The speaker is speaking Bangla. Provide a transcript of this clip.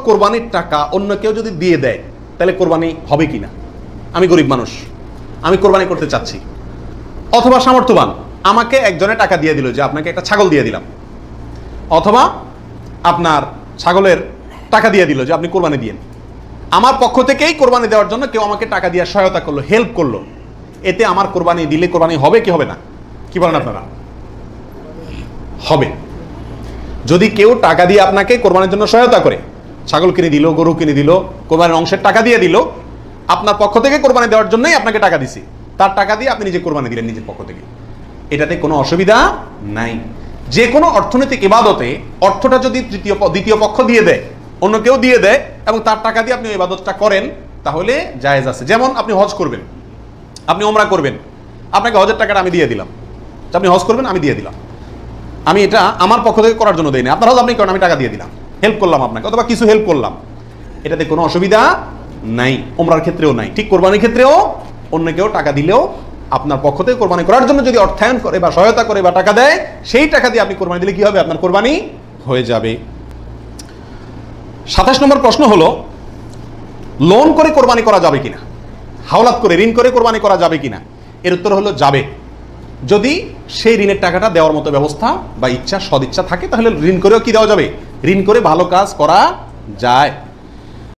কোরবানির টাকা অন্য কেউ যদি দিয়ে দেয় তাহলে কোরবানি হবে কিনা? আমি গরিব মানুষ, আমি কোরবানি করতে চাচ্ছি, অথবা সামর্থ্যবান, আমাকে একজনে টাকা দিয়ে দিল যে আপনাকে একটা ছাগল দিয়ে দিলাম, অথবা আপনার ছাগলের টাকা দিয়ে দিল যে আপনি কোরবানি দিয়েন। আমার পক্ষ থেকেই কোরবানি দেওয়ার জন্য কেউ আমাকে টাকা দিয়ে সহায়তা করলো, হেল্প করলো, এতে আমার কোরবানি দিলে কোরবানি হবে কি হবে না? কি বলেন আপনারা? হবে। যদি কেউ টাকা দিয়ে আপনাকে কোরবানির জন্য সহায়তা করে, ছাগল কিনে দিল, গরু কিনে দিল, কোরবানির অংশের টাকা দিয়ে দিল, আপনার পক্ষ থেকে কোরবানি দেওয়ার জন্যই আপনাকে টাকা দিছি, তার টাকা দিয়ে আপনি নিজে কোরবানি দিলেন নিজের পক্ষ থেকে, এটাতে কোনো অসুবিধা নাই। যে কোনো অর্থনৈতিক ইবাদতে অর্থটা যদি দ্বিতীয় পক্ষ দিয়ে দেয়, অন্য কেউ দিয়ে দেয় এবং তার টাকা দিয়ে আপনি ইবাদতটা করেন, তাহলে জায়েজ আছে। যেমন আপনি হজ করবেন, আপনি ওমরা করবেন, আপনাকে হজের টাকাটা আমি দিয়ে দিলাম, আপনি হজ করবেন, আমি দিয়ে দিলাম, আমি এটা আমার পক্ষ থেকে করার জন্য দেই না, আপনার হজ আপনি করেন, আমি টাকা দিয়ে দিলাম, হেল্প করলাম আপনাকে, অথবা কিছু হেল্প করলাম, এটাতে কোনো অসুবিধা নাই। ওমরার ক্ষেত্রেও নাই, ঠিক কোরবানির ক্ষেত্রেও অন্য কেউ টাকা দিলেও আপনার পক্ষ থেকে কোরবানি করার জন্য যদি অর্থায়ন করে বা সহায়তা করে বা টাকা দেয়, সেই টাকা দিয়ে আপনি কোরবানি দিলে কি হবে? আপনার কোরবানি হয়ে যাবে। 27 নম্বর প্রশ্ন হলো, লোন করে কোরবানি করা যাবে কিনা? হাওলাত করে, ঋণ করে কোরবানি করা যাবে কিনা? এর উত্তর হলো যাবে। যদি সেই ঋণের টাকাটা দেওয়ার মতো ব্যবস্থা বা ইচ্ছা, সদিচ্ছা থাকে, তাহলে ঋণ করেও কি দেওয়া যাবে? ঋণ করে ভালো কাজ করা যায়।